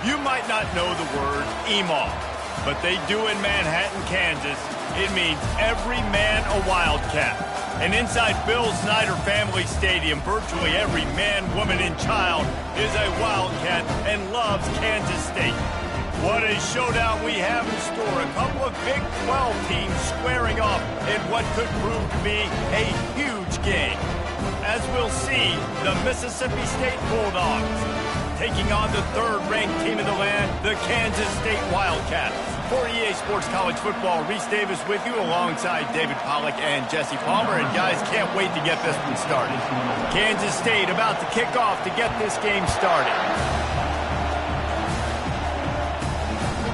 You might not know the word Ncaa, but they do in Manhattan, Kansas. It means every man a Wildcat. And inside Bill Snyder Family Stadium, virtually every man, woman, and child is a Wildcat and loves Kansas State. What a showdown we have in store. A couple of Big 12 teams squaring off in what could prove to be a huge game. As we'll see, the Mississippi State Bulldogs taking on the third-ranked team in the land, the Kansas State Wildcats. For EA Sports College Football, Reese Davis with you alongside David Pollack and Jesse Palmer. And guys, can't wait to get this one started. Kansas State about to kick off to get this game started.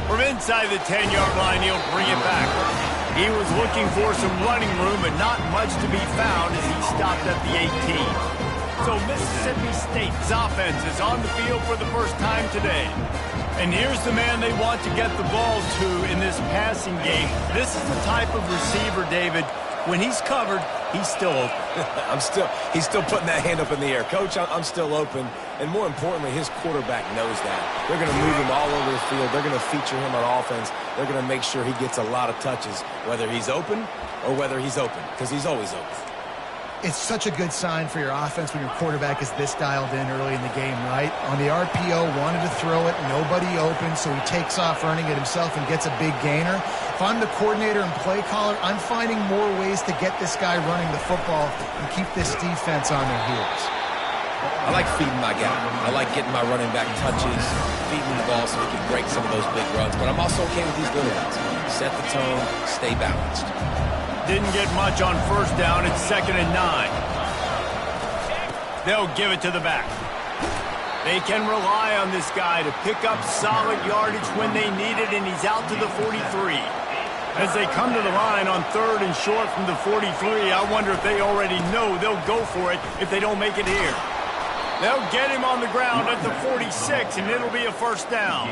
From inside the 10-yard line, he'll bring it back. He was looking for some running room, but not much to be found as he stopped at the 18. So Mississippi State's offense is on the field for the first time today. And here's the man they want to get the ball to in this passing game. This is the type of receiver, David, when he's covered, he's still open. He's still putting that hand up in the air. Coach, I'm still open. And more importantly, his quarterback knows that. They're going to move him all over the field. They're going to feature him on offense. They're going to make sure he gets a lot of touches, whether he's open or whether he's open, because he's always open. It's such a good sign for your offense when your quarterback is this dialed in early in the game, right? On the RPO, wanted to throw it, nobody open, so he takes off running it himself and gets a big gainer. If I'm the coordinator and play caller, I'm finding more ways to get this guy running the football and keep this defense on their heels. I like feeding my guy. I like getting my running back touches, feeding the ball so he can break some of those big runs, but I'm also okay with these little ones. Set the tone, stay balanced. Didn't get much on first down. It's 2nd and 9. They'll give it to the back. They can rely on this guy to pick up solid yardage when they need it, and he's out to the 43. As they come to the line on 3rd and short from the 43, I wonder if they already know they'll go for it if they don't make it here. They'll get him on the ground at the 46, and it'll be a first down.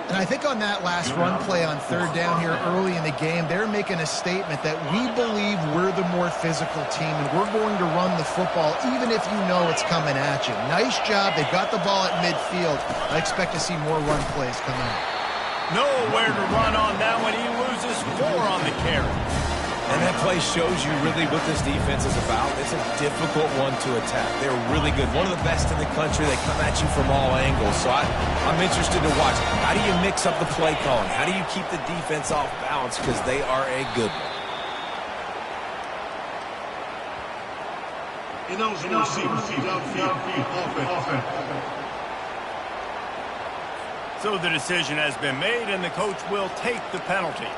And I think on that last run play on 3rd down here early in the game, they're making a statement that we believe we're the more physical team and we're going to run the football even if you know it's coming at you. Nice job. They've got the ball at midfield. I expect to see more run plays coming up. Nowhere to run on that one. He loses 4 on the carry. And that play shows you really what this defense is about. It's a difficult one to attack. They're really good. One of the best in the country. They come at you from all angles. So I'm interested to watch. How do you mix up the play calling? How do you keep the defense off balance? Because they are a good one. So the decision has been made, and the coach will take the penalty.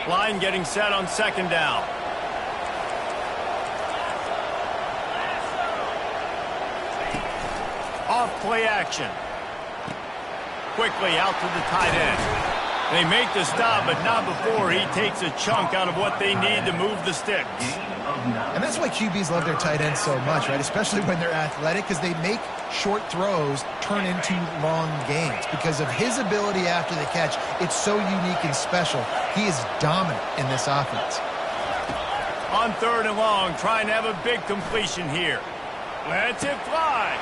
Line getting set on 2nd down. Off play action. Quickly out to the tight end. They make the stop, but not before he takes a chunk out of what they need to move the sticks. And that's why QBs love their tight ends so much, right? Especially when they're athletic, because they make short throws turn into long gains. Because of his ability after the catch, it's so unique and special. He is dominant in this offense. On 3rd and long, trying to have a big completion here. Lets it fly.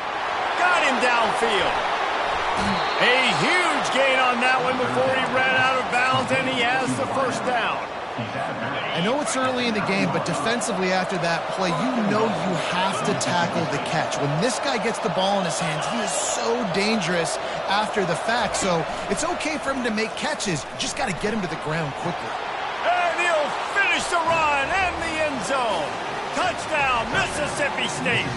Got him downfield. A huge gain on that one before he ran out of bounds, and he has the first down. I know it's early in the game, but defensively after that play, you know you have to tackle the catch. When this guy gets the ball in his hands, he is so dangerous after the fact. So it's okay for him to make catches. You just got to get him to the ground quickly. And he'll finish the run in the end zone. Touchdown, Mississippi State.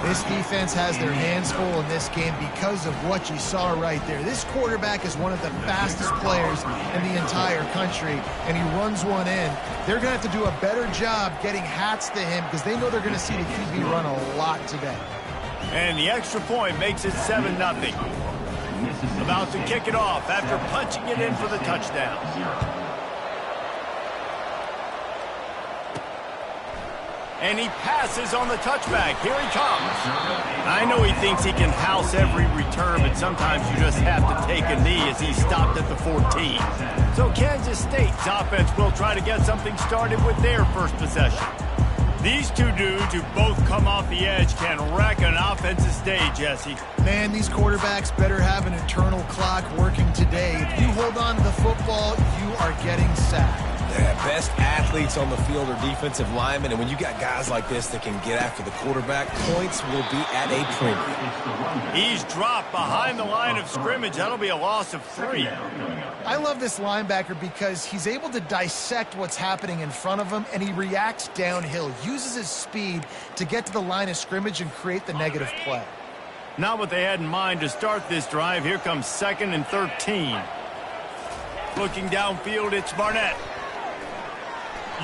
This defense has their hands full in this game because of what you saw right there. This quarterback is one of the fastest players in the entire country, and he runs one in. They're going to have to do a better job getting hats to him because they know they're going to see the QB run a lot today. And the extra point makes it 7-0. About to kick it off after punching it in for the touchdown. And he passes on the touchback. Here he comes. I know he thinks he can house every return, but sometimes you just have to take a knee as he stopped at the 14. So Kansas State's offense will try to get something started with their first possession. These two dudes who both come off the edge can wreck an offensive stage, Jesse. Man, these quarterbacks better have an internal clock working today. If you hold on to the football, you are getting sacked. Yeah, best athletes on the field are defensive linemen, and when you got guys like this that can get after the quarterback, points will be at a premium. He's dropped behind the line of scrimmage. That'll be a loss of 3. I love this linebacker because he's able to dissect what's happening in front of him, and he reacts downhill, uses his speed to get to the line of scrimmage and create the negative play. Not what they had in mind to start this drive. Here comes 2nd and 13. Looking downfield, it's Barnett.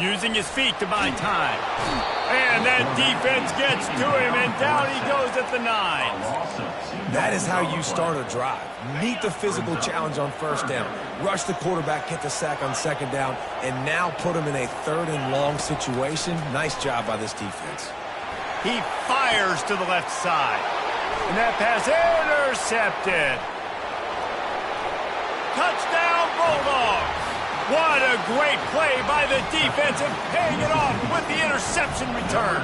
Using his feet to buy time. And that defense gets to him, and down he goes at the 9. That is how you start a drive. Meet the physical challenge on first down. Rush the quarterback, get the sack on 2nd down, and now put him in a 3rd and long situation. Nice job by this defense. He fires to the left side. And that pass intercepted. Touchdown, Bulldogs. What a great play by the defensive, paying it off with the interception return.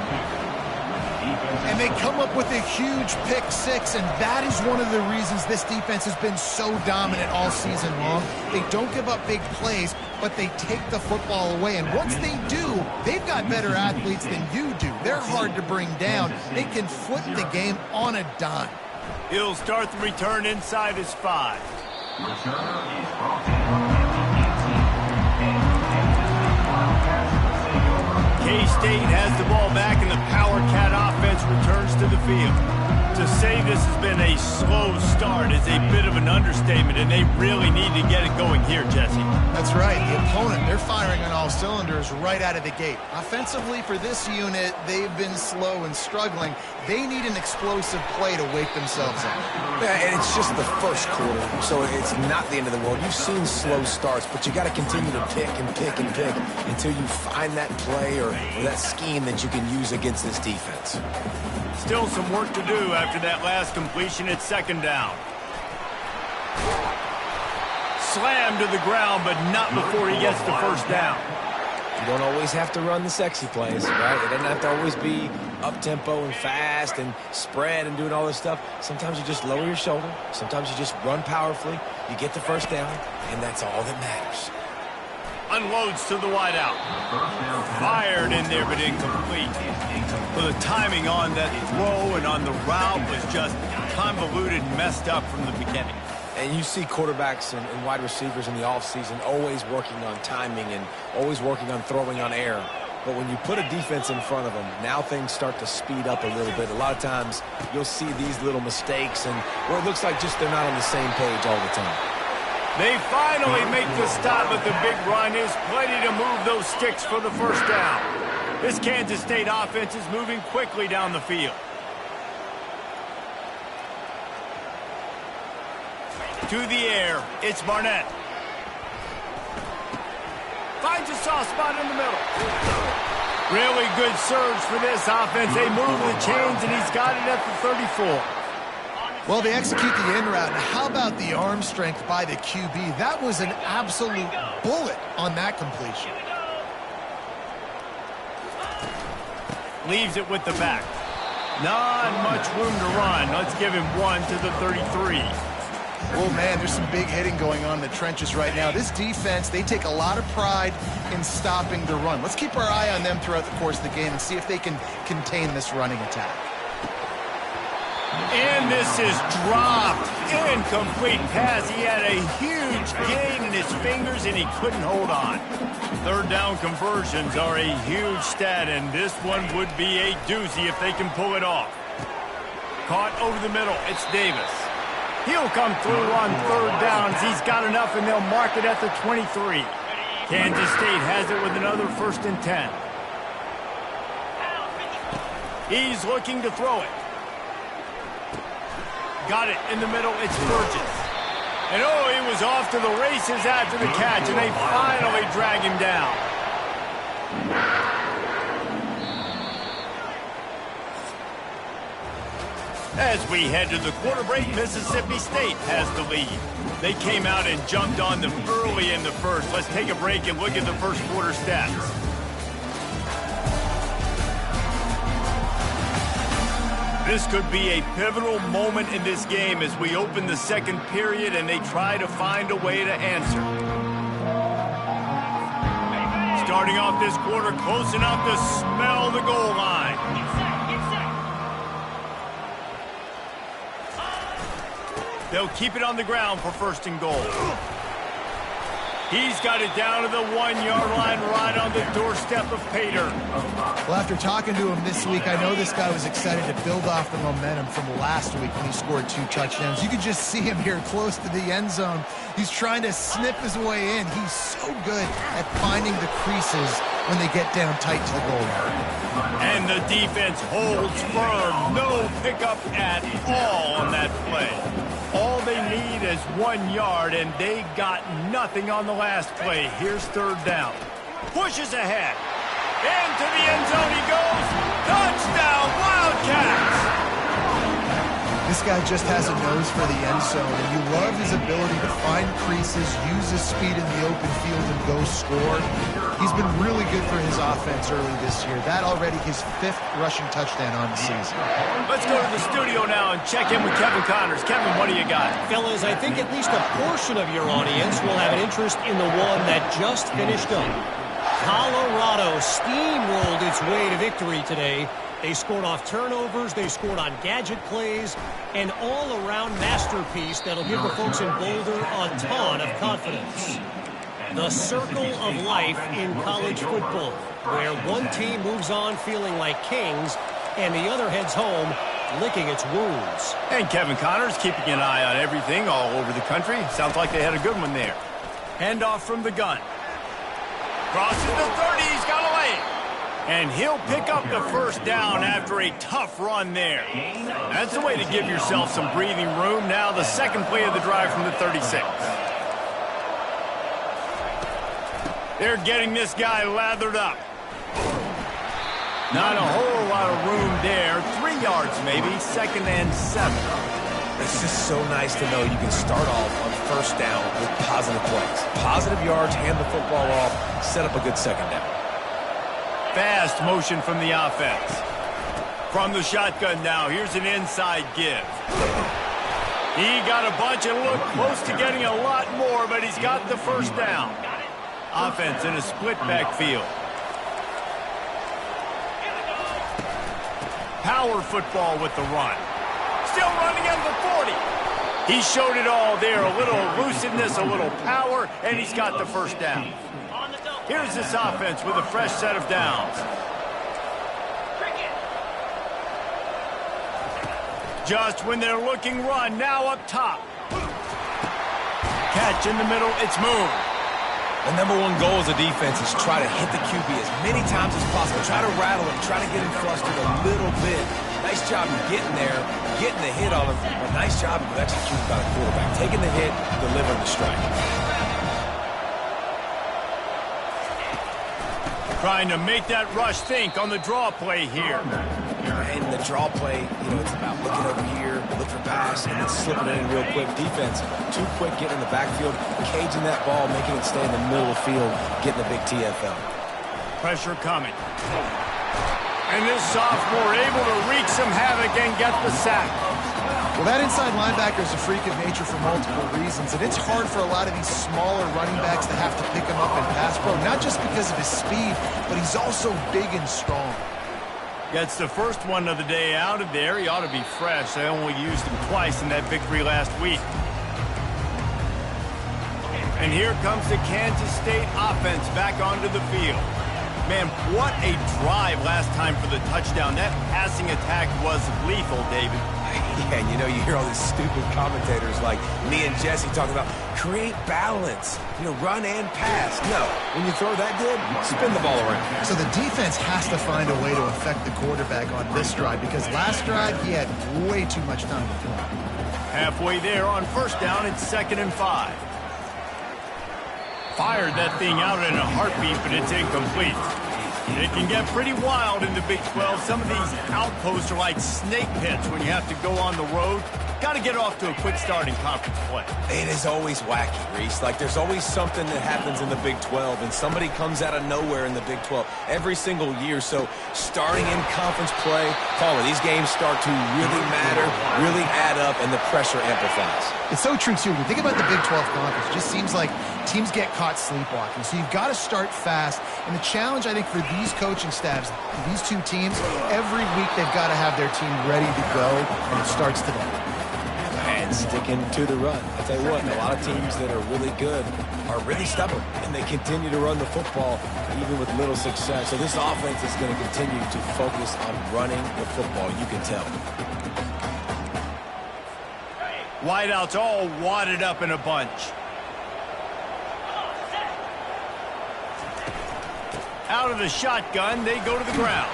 And they come up with a huge pick-6, and that is one of the reasons this defense has been so dominant all season long. They don't give up big plays, but they take the football away. And once they do, they've got better athletes than you do. They're hard to bring down. They can flip the game on a dime. He'll start the return inside his 5. K-State has the ball back, and the Power Cat offense returns to the field. To say this has been a slow start is a bit of an understatement, and they really need to get it going here, Jesse. That's right. The opponent, they're firing on all cylinders right out of the gate. Offensively, for this unit, they've been slow and struggling. They need an explosive play to wake themselves up. Yeah, and it's just the first quarter, so it's not the end of the world. You've seen slow starts, but you got to continue to pick and pick and pick until you find that play or that scheme that you can use against this defense. Still some work to do after that last completion at 2nd down. Slammed to the ground, but not before he gets the 1st down. You don't always have to run the sexy plays, right? It doesn't have to always be up-tempo and fast and spread and doing all this stuff. Sometimes you just lower your shoulder. Sometimes you just run powerfully. You get the 1st down, and that's all that matters. Unloads to the wideout. Fired in there, but incomplete. Well, the timing on that throw and on the route was just convoluted and messed up from the beginning. And you see quarterbacks and wide receivers in the offseason always working on timing and always working on throwing on air. But when you put a defense in front of them, now things start to speed up a little bit. A lot of times you'll see these little mistakes and where it looks like just they're not on the same page all the time. They finally make the stop, but the big run is plenty to move those sticks for the 1st down. This Kansas State offense is moving quickly down the field. To the air, it's Barnett. Finds a soft spot in the middle. Really good surge for this offense. They move the chains, and he's got it at the 34. Well, they execute the in route. Now, how about the arm strength by the QB? That was an absolute bullet on that completion. Leaves it with the back. Not much room to run. Let's give him 1 to the 33. Oh, man, there's some big hitting going on in the trenches right now. This defense, they take a lot of pride in stopping the run. Let's keep our eye on them throughout the course of the game and see if they can contain this running attack. And this is dropped. Incomplete pass. He had a huge gain in his fingers, and he couldn't hold on. 3rd down conversions are a huge stat, and this one would be a doozy if they can pull it off. Caught over the middle. It's Davis. He'll come through on 3rd downs. He's got enough, and they'll mark it at the 23. Kansas State has it with another 1st and 10. He's looking to throw it. Got it in the middle. It's Burgess. And oh, he was off to the races after the catch, and they finally drag him down. As we head to the quarter break, Mississippi State has the lead. They came out and jumped on them early in the 1st. Let's take a break and look at the 1st quarter stats. This could be a pivotal moment in this game as we open the second period and they try to find a way to answer. Starting off this quarter close enough to smell the goal line. They'll keep it on the ground for first and goal. He's got it down to the 1-yard line right on the doorstep of Pater. Well, after talking to him this week, I know this guy was excited to build off the momentum from last week when he scored 2 touchdowns. You could just see him here close to the end zone. He's trying to snip his way in. He's so good at finding the creases when they get down tight to the goal yard. And the defense holds firm. No pickup at all on that play. All they need is 1 yard, and they got nothing on the last play. Here's third down. Pushes ahead. Into the end zone he goes. Touchdown, Wildcats! This guy just has a nose for the end zone, and you love his ability to find creases, use his speed in the open field, and go score. He's been really good for his offense early this year. That already his 5th rushing touchdown on the season. Let's go to the studio now and check in with Kevin Connors. Kevin, what do you got? Fellas, I think at least a portion of your audience will have an interest in the one that just finished up. Colorado steamrolled its way to victory today. They scored off turnovers, they scored on gadget plays, an all-around masterpiece that'll give the folks in Boulder a ton of confidence. The circle of life in college football, where one team moves on feeling like kings and the other heads home licking its wounds. And Kevin Connors keeping an eye on everything all over the country. Sounds like they had a good one there. Handoff from the gun. Crosses the 30, he's got a lane. And he'll pick up the first down after a tough run there. That's the way to give yourself some breathing room. Now the second play of the drive from the 36. They're getting this guy lathered up. Not a whole lot of room there. 3 yards maybe, 2nd and 7. It's just so nice to know you can start off on first down with positive plays. Positive yards, hand the football off, set up a good second down. Fast motion from the offense. From the shotgun now, here's an inside give. He got a bunch and looked close to getting a lot more, but he's got the first down. Offense in a split backfield. Power football with the run. Still running at the 40. He showed it all there. A little elusiveness, a little power, and he's got the first down. Here's this offense with a fresh set of downs. Just when they're looking run, now up top. Catch in the middle, it's moved. The number one goal as a defense is try to hit the QB as many times as possible. Try to rattle him, try to get him flustered a little bit. Nice job of getting there, getting the hit on him. But nice job of executing by the quarterback. Taking the hit, delivering the strike. Trying to make that rush think on the draw play here. And the draw play, it's about looking over here, look for pass, and then slipping it in real quick. Defense, too quick getting in the backfield, caging that ball, making it stay in the middle of the field, getting a big TFL. Pressure coming. And this sophomore able to wreak some havoc and get the sack. Well, that inside linebacker is a freak of nature for multiple reasons, and it's hard for a lot of these smaller running backs to have to pick him up in pass pro, not just because of his speed, but he's also big and strong. Gets the first one of the day out of there. He ought to be fresh. They only used him twice in that victory last week. And here comes the Kansas State offense back onto the field. Man, what a drive last time for the touchdown. That passing attack was lethal, David. Yeah, and you hear all these stupid commentators like me and Jesse talking about create balance, run and pass. No, when you throw that good, spin the ball around. So the defense has to find a way to affect the quarterback on this drive because last drive he had way too much time to throw. Halfway there on first down, it's 2nd and 5. Fired that thing out in a heartbeat, but it's incomplete. It can get pretty wild in the Big 12. Some of these outposts are like snake pits when you have to go on the road. got to get off to a quick start in conference play. It is always wacky, Reese. Like, there's always something that happens in the Big 12, and somebody comes out of nowhere in the Big 12 every single year. So starting in conference play, these games start to really matter, really add up, and the pressure amplifies. It's so true, too. When you think about the Big 12 Conference, it just seems like teams get caught sleepwalking. So you've got to start fast. And the challenge, I think, for these coaching staffs, these two teams, every week they've got to have their team ready to go, and it starts today. And sticking to the run. I'll tell you what, a lot of teams that are really good are really stubborn, and they continue to run the football even with little success. So this offense is going to continue to focus on running the football, you can tell. Wideouts all wadded up in a bunch. Out of the shotgun, they go to the ground.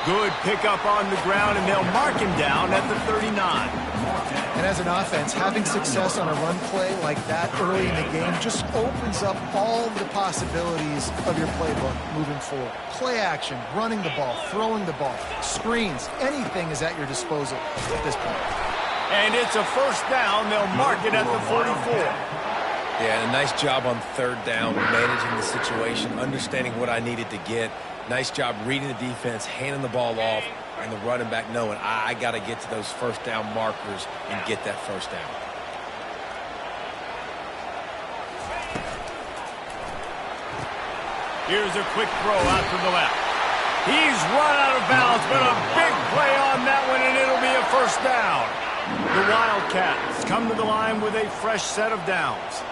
Good pickup on the ground, and they'll mark him down at the 39. And as an offense, having success on a run play like that early in the game just opens up all the possibilities of your playbook moving forward. Play action, running the ball, throwing the ball, screens, anything is at your disposal at this point. And it's a first down. They'll mark it at the 44. Yeah, and a nice job on third down, managing the situation, understanding what I needed to get. Nice job reading the defense, handing the ball off, and the running back knowing I got to get to those first down markers and get that first down. Here's a quick throw out to the left. He's run out of bounds, but a big play on that one, and it'll be a first down. The Wildcats come to the line with a fresh set of downs.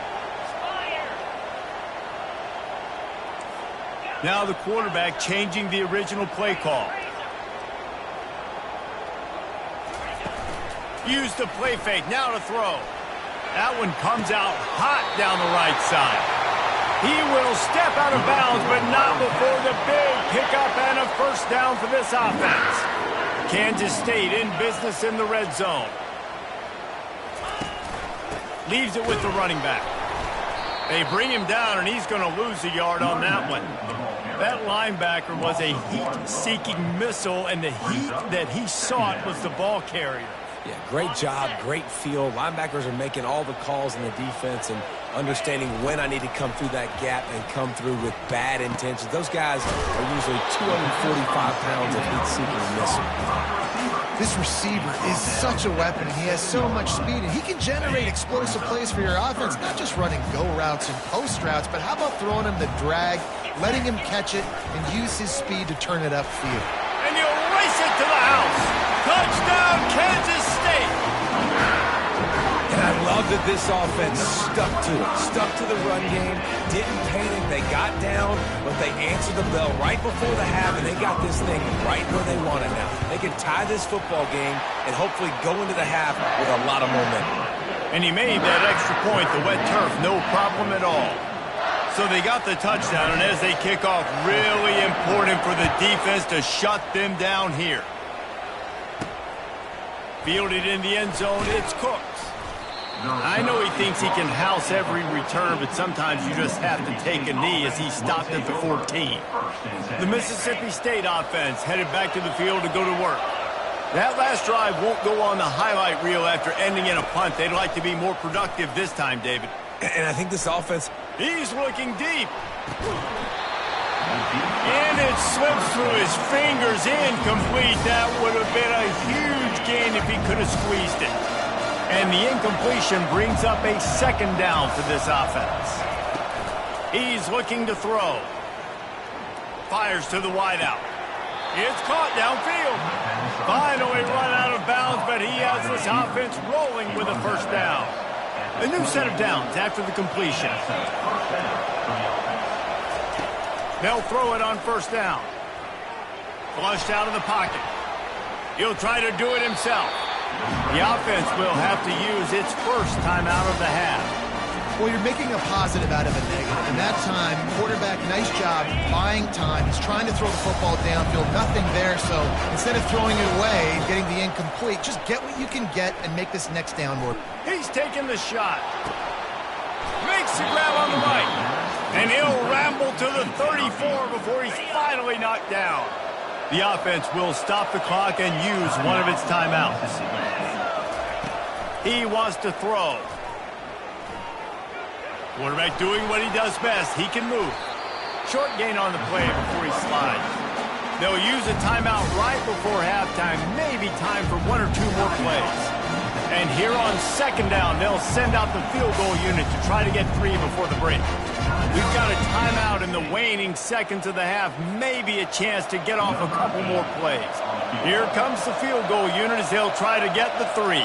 Now the quarterback changing the original play call. Use the play fake, now to throw. That one comes out hot down the right side. He will step out of bounds, but not before the big pickup and a first down for this offense. Kansas State in business in the red zone. Leaves it with the running back. They bring him down, and he's going to lose a yard on that one. That linebacker was a heat-seeking missile, and the heat that he sought was the ball carrier. Yeah, great job, great feel. Linebackers are making all the calls in the defense and understanding when I need to come through that gap and come through with bad intentions. Those guys are usually 245 pounds of heat-seeking missile. This receiver is such a weapon. He has so much speed, and he can generate explosive plays for your offense, not just running go routes and post routes, but how about throwing him the drag, letting him catch it, and use his speed to turn it upfield. And you'll race it to the house. Touchdown, Kansas State. And I love that this offense stuck to it, stuck to the run game, didn't panic. They got down, but they answered the bell right before the half, and they got this thing right where they want it now. They can tie this football game and hopefully go into the half with a lot of momentum. And he made that extra point, the wet turf, no problem at all. So they got the touchdown, and as they kick off, really important for the defense to shut them down here. Fielded in the end zone, it's Cooks. I know he thinks he can house every return, but sometimes you just have to take a knee as he stopped at the 14. The Mississippi State offense headed back to the field to go to work. That last drive won't go on the highlight reel after ending in a punt. They'd like to be more productive this time, David. And I think this offense... He's looking deep. And it slips through his fingers, incomplete. That would have been a huge gain if he could have squeezed it. And the incompletion brings up a second down for this offense. He's looking to throw. Fires to the wideout. It's caught downfield. Finally run out of bounds, but he has this offense rolling with a first down. A new set of downs after the completion. They'll throw it on first down. Flushed out of the pocket. He'll try to do it himself. The offense will have to use its first timeout of the half. Well, you're making a positive out of a negative. And that time, quarterback, nice job buying time. He's trying to throw the football downfield. Nothing there, so instead of throwing it away and getting the incomplete, just get what you can get and make this next down more. He's taking the shot. Makes the grab on the right. And he'll ramble to the 34 before he's finally knocked down. The offense will stop the clock and use one of its timeouts. He wants to throw. Quarterback doing what he does best. He can move. Short gain on the play before he slides. They'll use a timeout right before halftime. Maybe time for one or two more plays. And here on second down, they'll send out the field goal unit to try to get 3 before the break. We've got a timeout in the waning seconds of the half. Maybe a chance to get off a couple more plays. Here comes the field goal unit as they'll try to get the 3.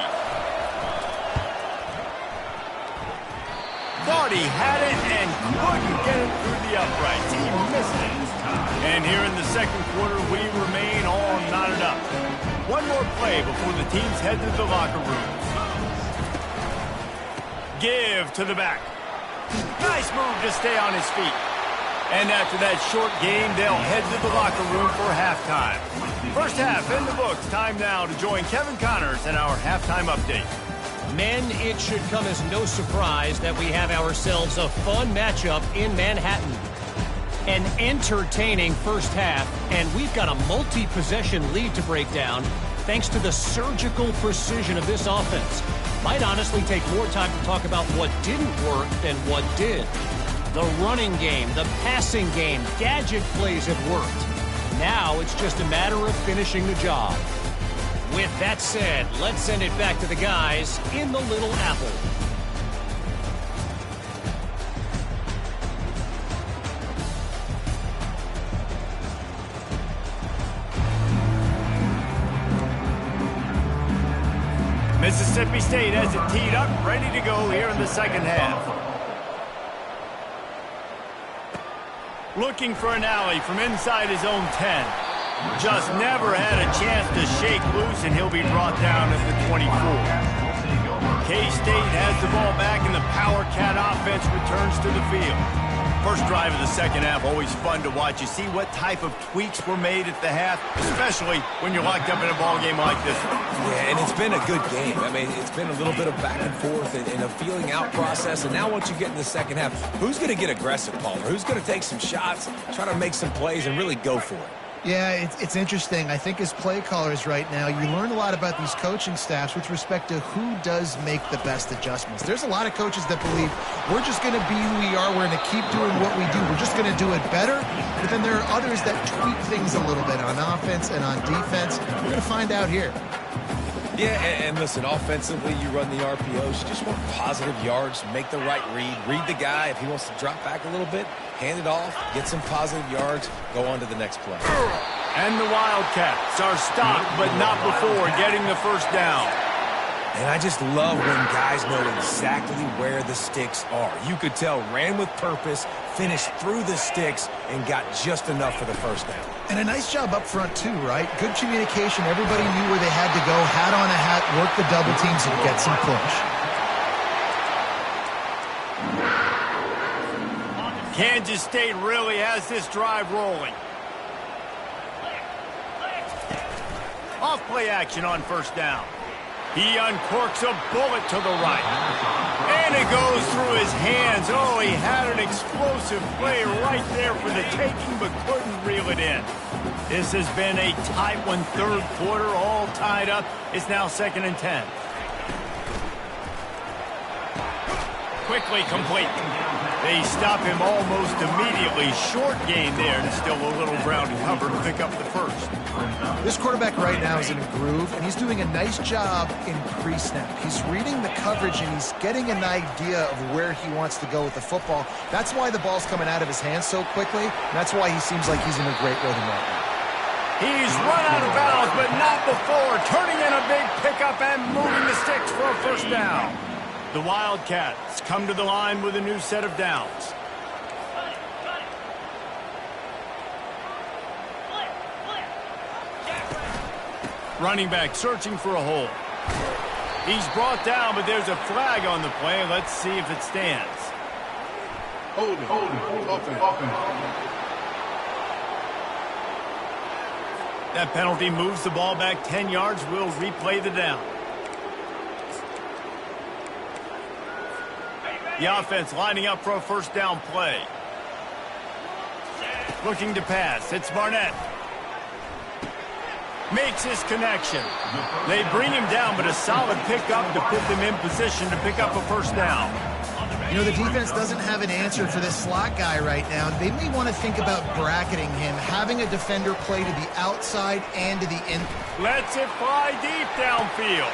Thought he had it and couldn't get it through the uprights. He missed it. And here in the second quarter, we remain all knotted up. One more play before the teams head to the locker rooms. Give to the back. Nice move to stay on his feet. And after that short game, they'll head to the locker room for halftime. First half in the books. Time now to join Kevin Connors in our halftime update. Men, it should come as no surprise that we have ourselves a fun matchup in Manhattan. An entertaining first half, and we've got a multi-possession lead to break down thanks to the surgical precision of this offense. Might honestly take more time to talk about what didn't work than what did. The running game, the passing game, gadget plays have worked. Now it's just a matter of finishing the job. With that said, let's send it back to the guys in the Little Apple. Mississippi State has it teed up, ready to go here in the second half. Looking for an alley from inside his own 10. Just never had a chance to shake loose, and he'll be brought down at the 24. K-State has the ball back, and the Power Cat offense returns to the field. First drive of the second half, always fun to watch. You see what type of tweaks were made at the half, especially when you're locked up in a ball game like this one. Yeah, and it's been a good game. I mean, it's been a little bit of back and forth and a feeling out process. And now once you get in the second half, who's going to get aggressive, Palmer? Who's going to take some shots, try to make some plays, and really go for it? Yeah, it's interesting. I think as play callers right now, you learn a lot about these coaching staffs with respect to who does make the best adjustments. There's a lot of coaches that believe we're just going to be who we are. We're going to keep doing what we do. We're just going to do it better. But then there are others that tweak things a little bit on offense and on defense. We're going to find out here. Yeah, and listen, offensively, you run the RPOs. You just want positive yards, make the right read the guy. If he wants to drop back a little bit, hand it off, get some positive yards, go on to the next play. And the Wildcats are stopped, but not before getting the first down. And I just love when guys know exactly where the sticks are. You could tell ran with purpose, finished through the sticks, and got just enough for the first down. And a nice job up front, too, right? Good communication. Everybody knew where they had to go, hat on a hat, work the double teams, and get some push. Kansas State really has this drive rolling. Off play action on first down. He uncorks a bullet to the right. And it goes through his hands. Oh, he had an explosive play right there for the taking, but couldn't reel it in. This has been a tight one, third quarter, all tied up. It's now 2nd and 10. Quickly complete. They stop him almost immediately. Short gain there, and still a little ground cover to pick up the first. This quarterback right now is in a groove, and he's doing a nice job in pre-snap. He's reading the coverage, and he's getting an idea of where he wants to go with the football. That's why the ball's coming out of his hands so quickly, and that's why he seems like he's in a great rhythm right now. He's run out of bounds, but not before. Turning in a big pickup and moving the sticks for a first down. The Wildcats come to the line with a new set of downs. Running back searching for a hole. He's brought down, but there's a flag on the play. Let's see if it stands. Hold it. Open. That penalty moves the ball back 10 yards. We'll replay the down. The offense lining up for a first down play. Looking to pass. It's Barnett. Makes his connection. They bring him down, but a solid pickup to put them in position to pick up a first down. You know, the defense doesn't have an answer for this slot guy right now. They may want to think about bracketing him, having a defender play to the outside and to the in. Lets it fly deep downfield.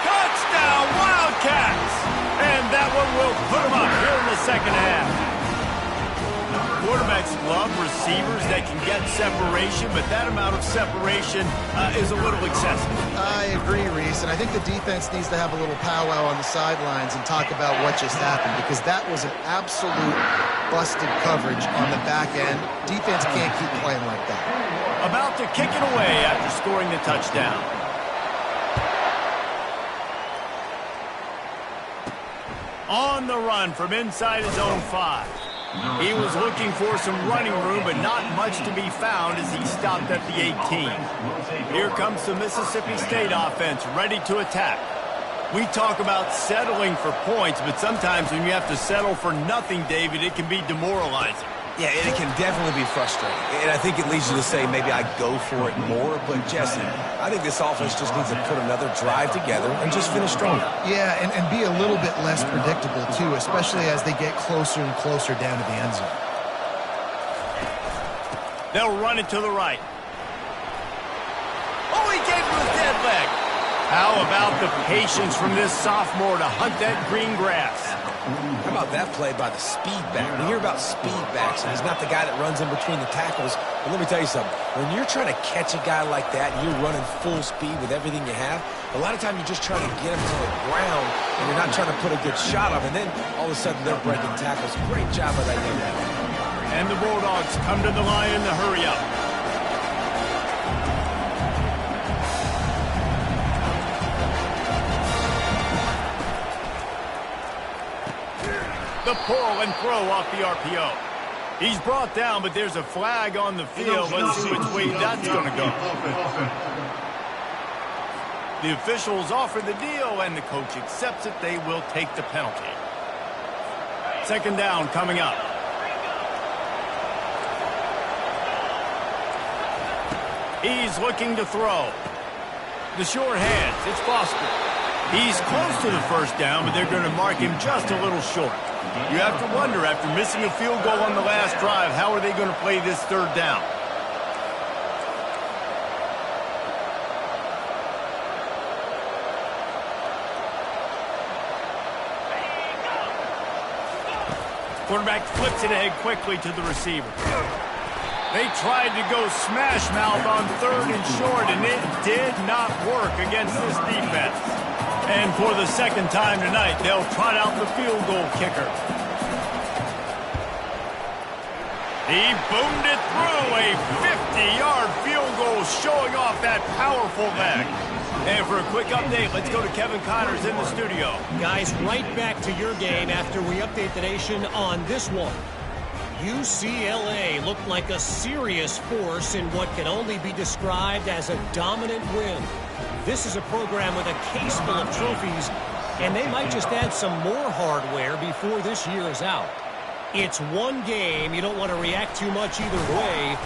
Touchdown, Wildcats! And that one will put them up here in the second half. Quarterbacks love receivers that can get separation, but that amount of separation is a little excessive. I agree, Reese, and I think the defense needs to have a little powwow on the sidelines and talk about what just happened, because that was an absolute busted coverage on the back end. Defense can't keep playing like that. About to kick it away after scoring the touchdown. On the run from inside his own 5. He was looking for some running room, but not much to be found as he stopped at the 18. Here comes the Mississippi State offense, ready to attack. We talk about settling for points, but sometimes when you have to settle for nothing, David, it can be demoralizing. Yeah, it can definitely be frustrating. And I think it leads you to say maybe I go for it more. But, Jesse, I think this offense just needs to put another drive together and just finish stronger. Yeah, and be a little bit less predictable, too, especially as they get closer and closer down to the end zone. They'll run it to the right. Oh, he gave him a dead leg. How about the patience from this sophomore to hunt that green grass? How about that play by the speed back? We hear about speed backs, and he's not the guy that runs in between the tackles. But let me tell you something. When you're trying to catch a guy like that and you're running full speed with everything you have, a lot of times you're just trying to get him to the ground, and you're not trying to put a good shot on him. And then all of a sudden they're breaking tackles. Great job by that young man. And the Bulldogs come to the line in the hurry up. The pull and throw off the RPO. He's brought down, but there's a flag on the field. Let's see which way that's going to go. The officials offer the deal, and the coach accepts it. They will take the penalty. Second down coming up. He's looking to throw. The short hands. It's Foster. He's close to the first down, but they're going to mark him just a little short. You have to wonder, after missing a field goal on the last drive, how are they going to play this third down? Quarterback flips it ahead quickly to the receiver. They tried to go smash mouth on third and short, and it did not work against this defense. And for the second time tonight, they'll trot out the field goal kicker. He boomed it through, a 50-yard field goal showing off that powerful leg. And for a quick update, let's go to Kevin Connors in the studio. Guys, right back to your game after we update the nation on this one. UCLA looked like a serious force in what can only be described as a dominant win. This is a program with a case full of trophies, and they might just add some more hardware before this year is out. It's one game. You don't want to react too much either way,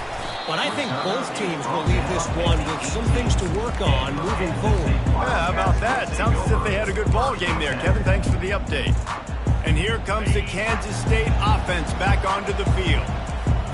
but I think both teams will leave this one with some things to work on moving forward. Yeah, how about that? Sounds as if they had a good ball game there. Kevin, thanks for the update. And here comes the Kansas State offense back onto the field.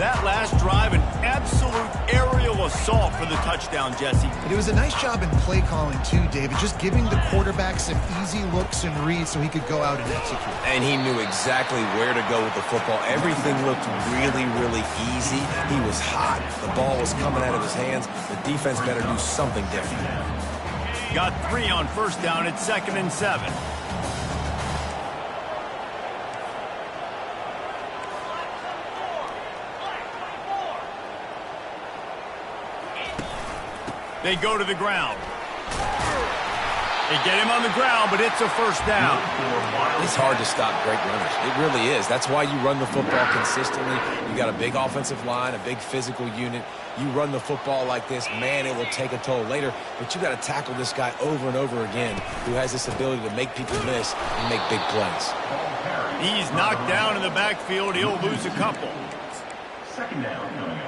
That last drive, an absolute aerial assault for the touchdown, Jesse. It was a nice job in play calling, too, David, just giving the quarterback some easy looks and reads so he could go out and execute. And he knew exactly where to go with the football. Everything looked really, really easy. He was hot. The ball was coming out of his hands. The defense better do something different. Got 3 on first down. It's 2nd and 7. They go to the ground. They get him on the ground, but it's a first down. It's hard to stop great runners. It really is. That's why you run the football consistently. You got a big offensive line, a big physical unit. You run the football like this, man, it will take a toll later. But you got to tackle this guy over and over again who has this ability to make people miss and make big plays. He's knocked down in the backfield. He'll lose a couple. Second down.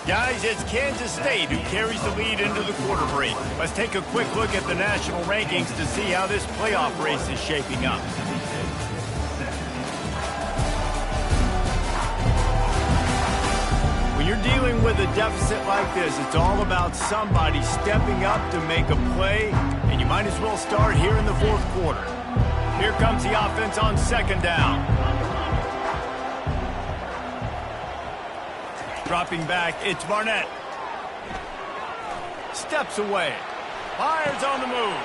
Guys, it's Kansas State who carries the lead into the quarter break. Let's take a quick look at the national rankings to see how this playoff race is shaping up. When you're dealing with a deficit like this, it's all about somebody stepping up to make a play, and you might as well start here in the fourth quarter. Here comes the offense on second down. Dropping back, it's Barnett. Steps away. Fires on the move.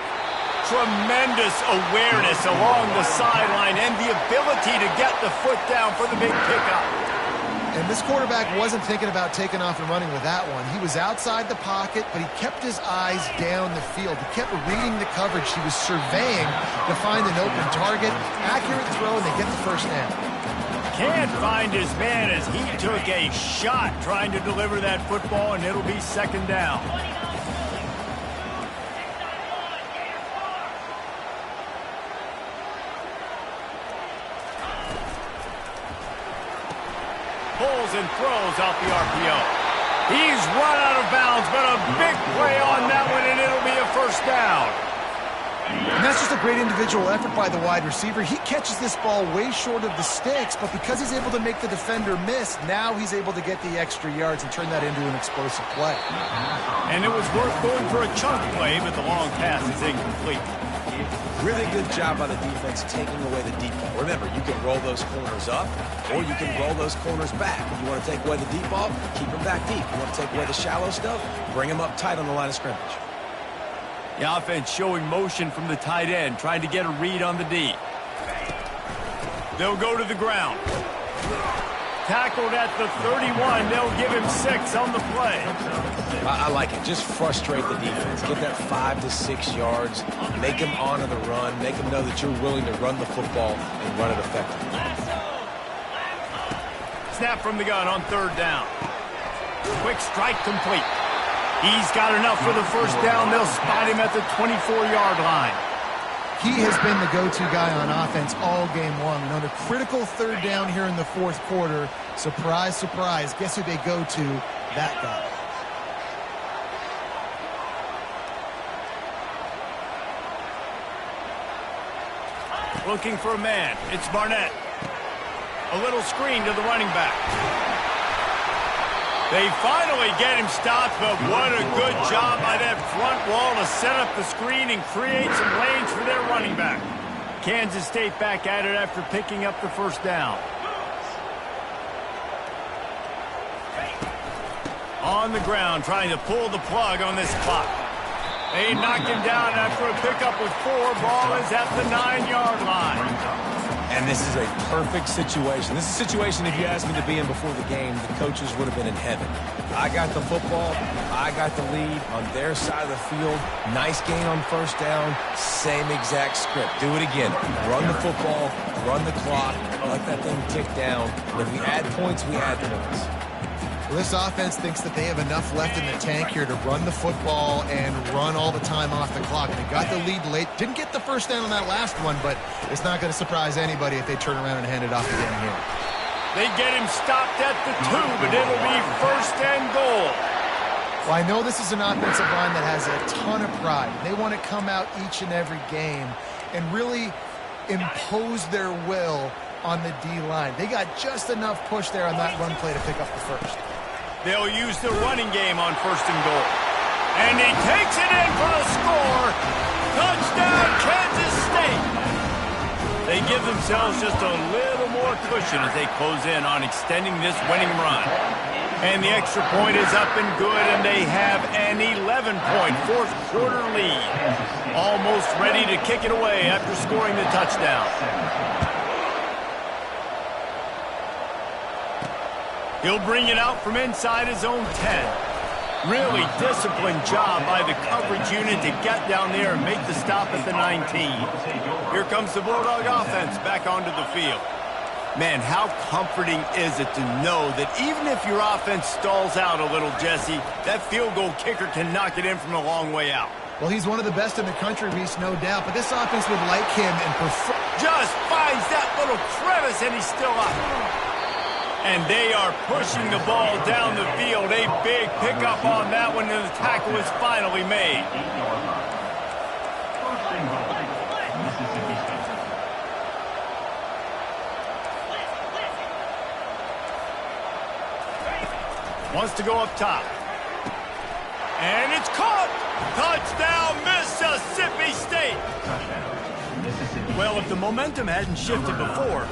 Tremendous awareness along the sideline and the ability to get the foot down for the big pickup. And this quarterback wasn't thinking about taking off and running with that one. He was outside the pocket, but he kept his eyes down the field. He kept reading the coverage. He was surveying to find an open target. Accurate throw, and they get the first down. Can't find his man as he took a shot trying to deliver that football, and it'll be second down. Pulls and throws out the RPO. He's run out of bounds, but a big play on that one, and it'll be a first down. And that's just a great individual effort by the wide receiver. He catches this ball way short of the sticks, but because he's able to make the defender miss, now he's able to get the extra yards and turn that into an explosive play. And it was worth going for a chunk play, but the long pass is incomplete. Really good job by the defense taking away the deep ball. Remember, you can roll those corners up, or you can roll those corners back. If you want to take away the deep ball, keep them back deep. If you want to take away the shallow stuff, bring them up tight on the line of scrimmage. The offense showing motion from the tight end, trying to get a read on the D. They'll go to the ground. Tackled at the 31. They'll give him 6 on the play. I like it. Just frustrate the defense. Get that 5 to 6 yards. Make them honor the run. Make them know that you're willing to run the football and run it effectively. Snap from the gun on third down. Quick strike complete. He's got enough for the first down. They'll spot him at the 24-yard line. He has been the go-to guy on offense all game long. And on a critical third down here in the fourth quarter, surprise, surprise, guess who they go to? That guy. Looking for a man. It's Barnett. A little screen to the running back. They finally get him stopped, but what a good job by that front wall to set up the screen and create some lanes for their running back. Kansas State back at it after picking up the first down. On the ground, trying to pull the plug on this clock. They knock him down after a pickup with 4. Ball is at the 9-yard line. And this is a perfect situation. This is a situation, if you asked me to be in before the game, the coaches would have been in heaven. I got the football. I got the lead on their side of the field. Nice gain on first down. Same exact script. Do it again. Run the football. Run the clock. Let that thing tick down. If we add points, we add points. Well, this offense thinks that they have enough left in the tank here to run the football and run all the time off the clock. They got the lead late. Didn't get the first down on that last one, but it's not going to surprise anybody if they turn around and hand it off again here. They get him stopped at the 2, but it'll be first and goal. Well, I know this is an offensive line that has a ton of pride. They want to come out each and every game and really impose their will on the D-line. They got just enough push there on that run play to pick up the first. They'll use the running game on first and goal. And he takes it in for the score. Touchdown, Kansas State. They give themselves just a little more cushion as they close in on extending this winning run. And the extra point is up and good, and they have an 11-point fourth quarter lead. Almost ready to kick it away after scoring the touchdown. He'll bring it out from inside his own 10. Really disciplined job by the coverage unit to get down there and make the stop at the 19. Here comes the Bulldog offense back onto the field. Man, how comforting is it to know that even if your offense stalls out a little, Jesse, that field goal kicker can knock it in from a long way out. Well, he's one of the best in the country, Reese, no doubt, but this offense would like him and prefer... Just finds that little crevice, and he's still up. And they are pushing the ball down the field. A big pickup on that one, and the tackle is finally made. Wants to go up top. And it's caught! Touchdown, Mississippi State! Well, if the momentum hadn't shifted before,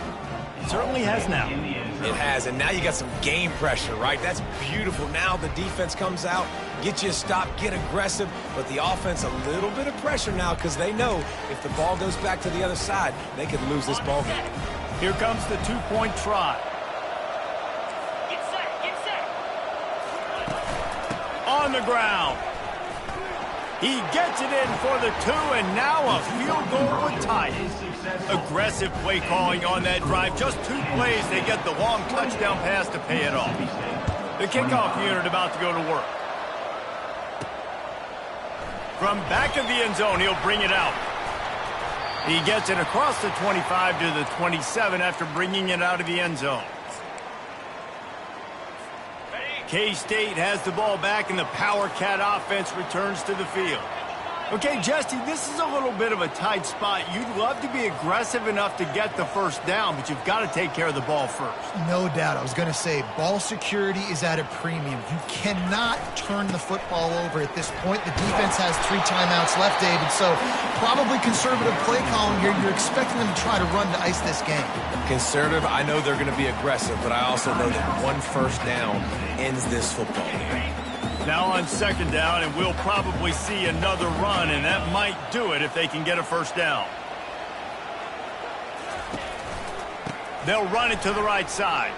it certainly has now. It has, and now you got some game pressure, right? That's beautiful. Now the defense comes out, get you a stop, get aggressive, but the offense a little bit of pressure now because they know if the ball goes back to the other side, they could lose this ball game. Here comes the two-point try. On the ground. He gets it in for the two, and now a field goal would tie it. Aggressive play calling on that drive. Just 2 plays, they get the long touchdown pass to pay it off. The kickoff unit about to go to work. From back of the end zone, he'll bring it out. He gets it across the 25 to the 27 after bringing it out of the end zone. K-State has the ball back, and the Power Cat offense returns to the field. Okay, Jesse, this is a little bit of a tight spot. You'd love to be aggressive enough to get the first down, but you've got to take care of the ball first. No doubt. I was going to say, ball security is at a premium. You cannot turn the football over at this point. The defense has 3 timeouts left, David, so probably conservative play calling here. You're expecting them to try to run to ice this game. Conservative, I know they're going to be aggressive, but I also know that 1 first down ends this football game. Now on second down, and we'll probably see another run, and that might do it if they can get a first down. They'll run it to the right side.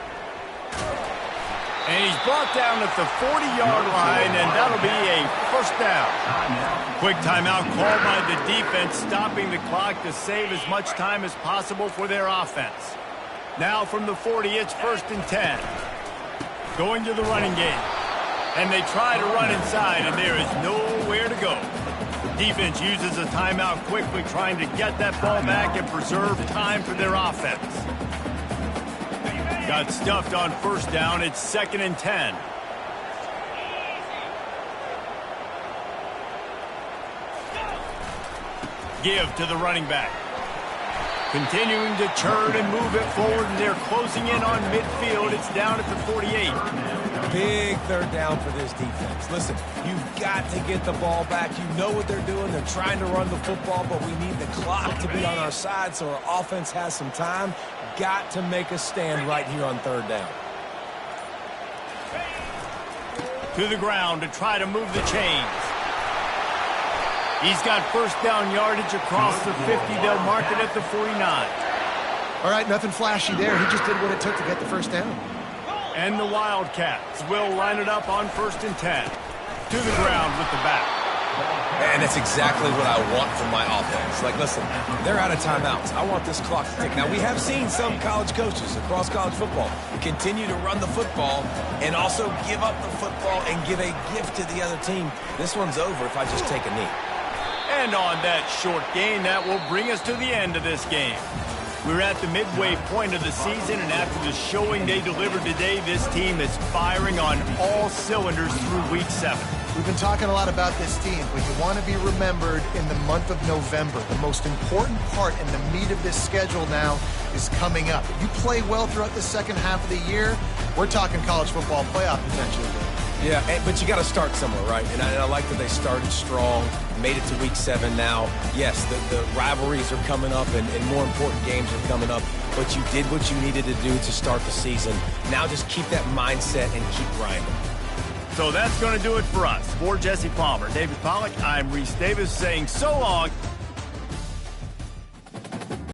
And he's brought down at the 40-yard line, and that'll be a first down. Quick timeout called by the defense, stopping the clock to save as much time as possible for their offense. Now from the 40, it's 1st and 10. Going to the running game. And they try to run inside, and there is nowhere to go. Defense uses a timeout quickly, trying to get that ball back and preserve time for their offense. Got stuffed on first down. It's 2nd and 10. Give to the running back. Continuing to churn and move it forward, and they're closing in on midfield. It's down at the 48. Big third down for this defense. Listen, you've got to get the ball back. You know what they're doing. They're trying to run the football, but we need the clock to be on our side so our offense has some time. Got to make a stand right here on third down. To the ground to try to move the chains. He's got first down yardage across the 50. They'll mark it at the 49. All right, nothing flashy there. He just did what it took to get the first down. And the Wildcats will line it up on 1st and 10. To the ground with the back. And that's exactly what I want from my offense. Like, listen, they're out of timeouts. I want this clock to tick. Now, we have seen some college coaches across college football continue to run the football and also give up the football and give a gift to the other team. This one's over if I just take a knee. And on that short gain, that will bring us to the end of this game. We're at the midway point of the season, and after the showing they delivered today, this team is firing on all cylinders through Week 7. We've been talking a lot about this team, but you want to be remembered in the month of November. The most important part and the meat of this schedule now is coming up. If you play well throughout the second half of the year, we're talking college football playoff potential. Yeah, but you got to start somewhere, right? And I like that they started strong, made it to Week 7 now. Yes, the rivalries are coming up, and more important games are coming up, but you did what you needed to do to start the season. Now just keep that mindset and keep grinding. So that's going to do it for us. For Jesse Palmer, David Pollack, I'm Reese Davis saying so long